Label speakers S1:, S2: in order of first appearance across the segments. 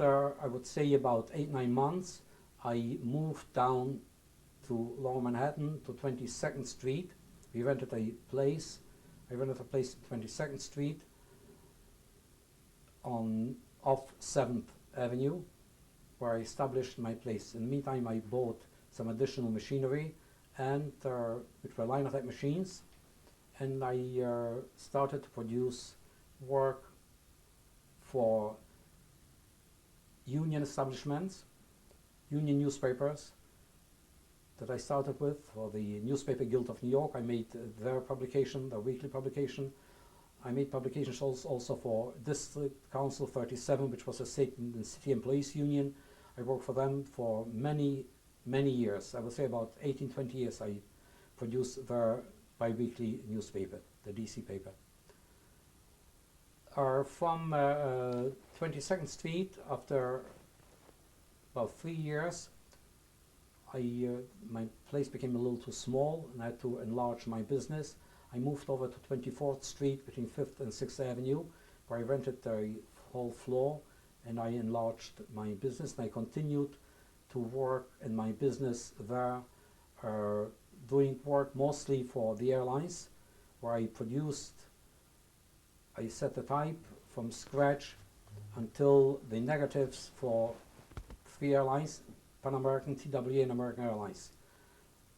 S1: after, I would say, about 8-9 months, I moved down to Lower Manhattan to 22nd Street. We rented a place. I rented a place at 22nd Street off 7th Avenue, where I established my place. In the meantime, I bought some additional machinery, and which were linotype machines, and I started to produce work for union establishments, union newspapers that I started with. For the Newspaper Guild of New York, I made their publication, their weekly publication. I made publications also for District Council 37, which was a state and city employees union. I worked for them for many years. I would say about 18-20 years I produced their bi-weekly newspaper, the DC paper. From 22nd Street, after about 3 years, my place became a little too small and I had to enlarge my business. I moved over to 24th Street between 5th and 6th Avenue, where I rented a whole floor, and I enlarged my business, and I continued to work in my business there, doing work mostly for the airlines, where I set the type from scratch until the negatives for 3 airlines, Pan American, TWA, and American Airlines.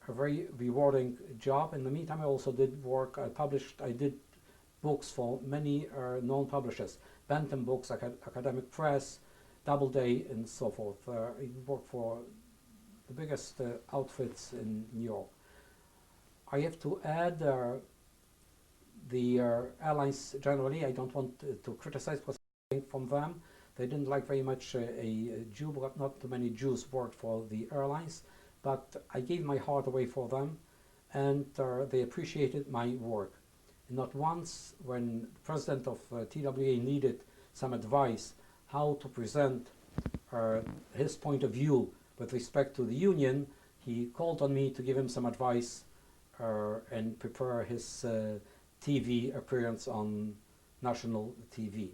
S1: A very rewarding job. In the meantime, I also did work. I did books for many known publishers, Bantam Books, Academic Press, Doubleday, and so forth. I worked for the biggest outfits in New York. I have to add the airlines generally. I don't want to criticize because from them. They didn't like very much a Jew, but not too many Jews worked for the airlines. But I gave my heart away for them, and they appreciated my work. And not once, when the president of TWA needed some advice how to present his point of view with respect to the union, he called on me to give him some advice and prepare his TV appearance on national TV.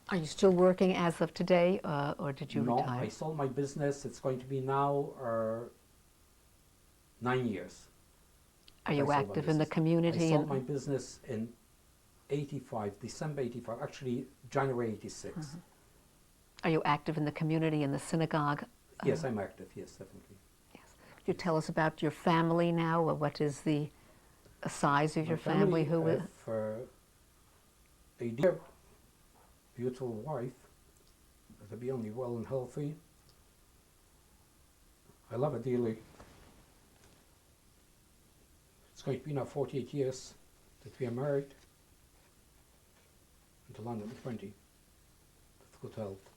S2: Are you still working as of today, or did you retire?
S1: No, I sold my business. It's going to be now 9 years.
S2: Are you active in the community?
S1: I sold my business in December 85, actually January 86.
S2: Mm-hmm. Are you active in the community, in the synagogue?
S1: Yes, I'm active, yes, definitely.
S2: Yes. Could you tell us about your family now? Or what is the size of your family?
S1: Who is a dear, beautiful wife, to be only well and healthy. I love her dearly. It's going to be now 48 years that we are married, until London 20, with good health.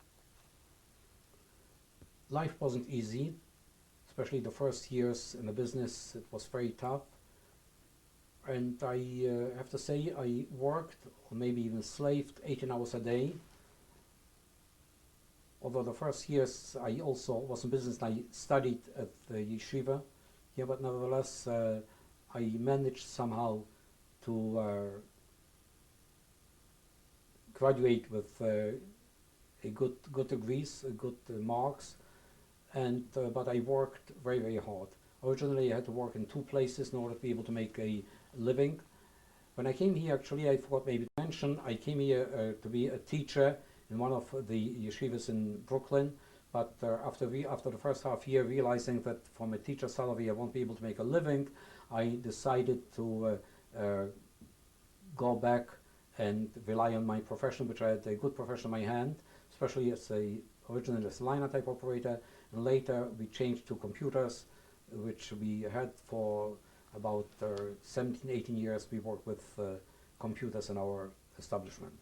S1: Life wasn't easy, especially the first years in the business. It was very tough, and I have to say I worked, or maybe even slaved, 18 hours a day. Although the first years I also was in business, I studied at the yeshiva here, but nevertheless I managed somehow to graduate with a good degrees, good marks, and but I worked very hard. Originally I had to work in 2 places in order to be able to make a living. When I came here, actually, I forgot maybe to mention, I came here to be a teacher in one of the yeshivas in Brooklyn, but after the first half year, realizing that from a teacher's salary I won't be able to make a living, I decided to go back and rely on my profession, which I had a good profession in my hand, especially originally as a linotype operator, and later we changed to computers, which we had for about 17-18 years. We worked with computers in our establishment.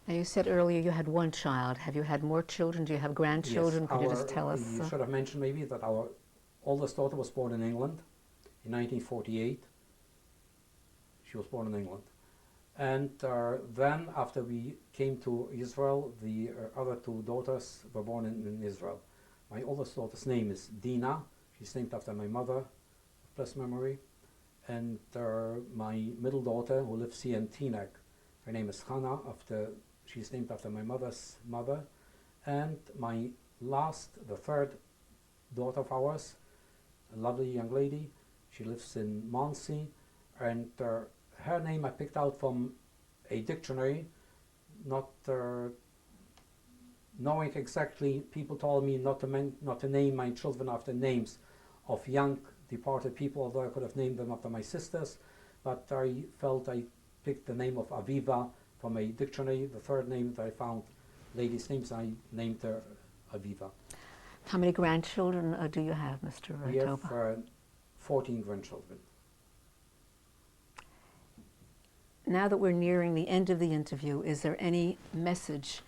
S2: Now, you said earlier you had 1 child. Have you had more children? Do you have grandchildren?
S1: Yes,
S2: could you just tell us?
S1: You should have mentioned maybe that our oldest daughter was born in England in 1948. She was born in England. And then after we came to Israel, the other 2 daughters were born in Israel. My oldest daughter's name is Dina. She's named after my mother, blessed memory. And my middle daughter, who lives here in Teaneck, her name is Hannah. She's named after my mother's mother. And my last, the third daughter of ours, a lovely young lady, she lives in Muncie, and her name I picked out from a dictionary, not knowing exactly. People told me not to name my children after names of young departed people, although I could have named them after my sisters, but I felt I picked the name of Aviva from a dictionary, the third name that I found, ladies' names, I named her Aviva.
S2: How many grandchildren do you have, Mr.
S1: We have
S2: Topel?
S1: 14 grandchildren.
S2: Now that we're nearing the end of the interview, is there any message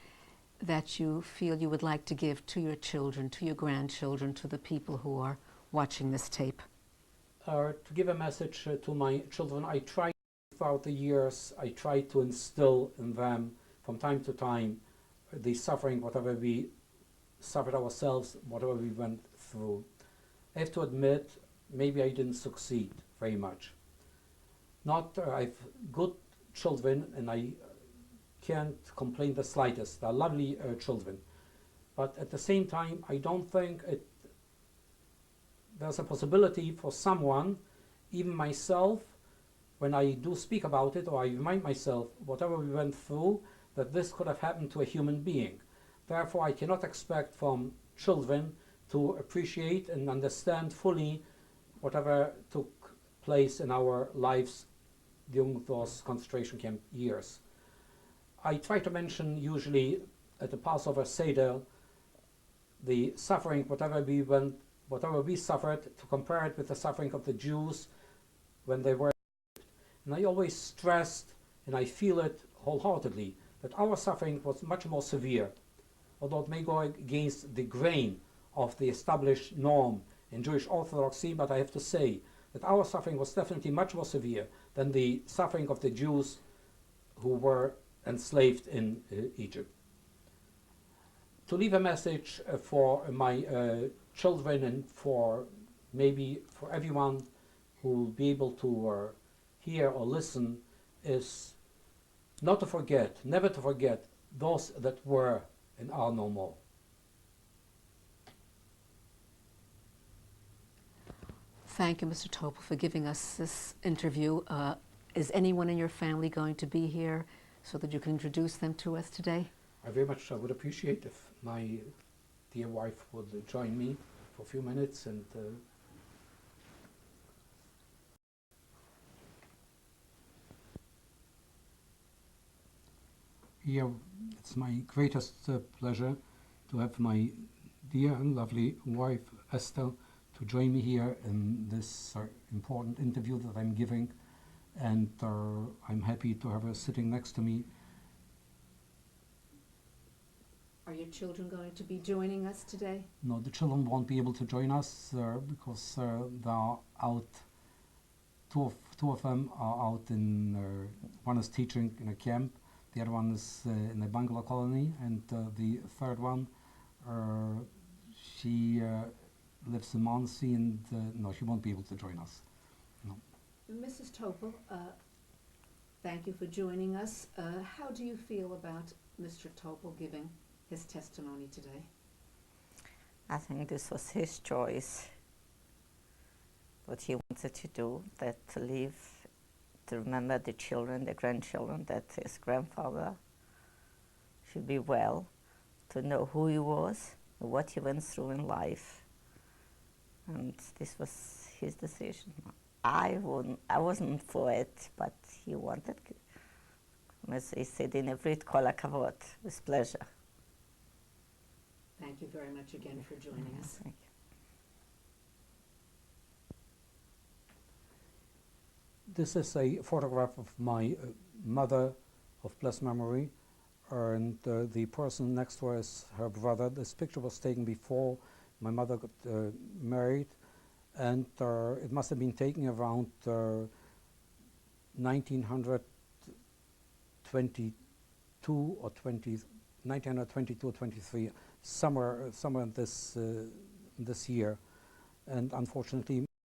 S2: that you feel you would like to give to your children, to your grandchildren, to the people who are watching this tape?
S1: To give a message to my children, I try throughout the years, I try to instill in them from time to time the suffering, whatever we suffered ourselves, whatever we went through. I have to admit, maybe I didn't succeed very much. I've good children, and I can't complain the slightest. They're lovely children. But at the same time, I don't think there's a possibility for someone, even myself, when I do speak about it, or I remind myself, whatever we went through, that this could have happened to a human being. Therefore, I cannot expect from children to appreciate and understand fully whatever took place in our lives during those concentration camp years. I try to mention usually at the Passover Seder the suffering, whatever we suffered, to compare it with the suffering of the Jews when they were. And I always stressed, and I feel it wholeheartedly, that our suffering was much more severe, although it may go against the grain of the established norm in Jewish orthodoxy, but I have to say that our suffering was definitely much more severe than the suffering of the Jews who were enslaved in Egypt. To leave a message for my children, and maybe for everyone who will be able to hear or listen, is not to forget, never to forget those that were and are no more.
S2: Thank you, Mr. Topel, for giving us this interview. Is anyone in your family going to be here so that you can introduce them to us today?
S1: I very much would appreciate if my dear wife would join me for a few minutes. And here, it's my greatest pleasure to have my dear and lovely wife, Esther, to join me here in this important interview that I'm giving. And I'm happy to have her sitting next to me.
S2: Are your children going to be joining us today?
S1: No, the children won't be able to join us because they're out. Two of them are out in, one is teaching in a camp, the other one is in a bungalow colony, and the third one, she lives in Muncie, and no, she won't be able to join us. No.
S2: Mrs. Topel, thank you for joining us. How do you feel about Mr. Topel giving his testimony today?
S3: I think this was his choice, what he wanted to do, that to live, to remember the children, the grandchildren, that his grandfather should be well, to know who he was, what he went through in life. And this was his decision. I wasn't for it, but he wanted, as he said, in every kol hakavod, with pleasure.
S2: Thank you very much again for joining us.
S3: Thank you.
S1: This is a photograph of my mother of blessed memory, and the person next to her is her brother. This picture was taken before my mother got married, and it must have been taken around 1922 or 1922 or 23, somewhere in this year. And unfortunately,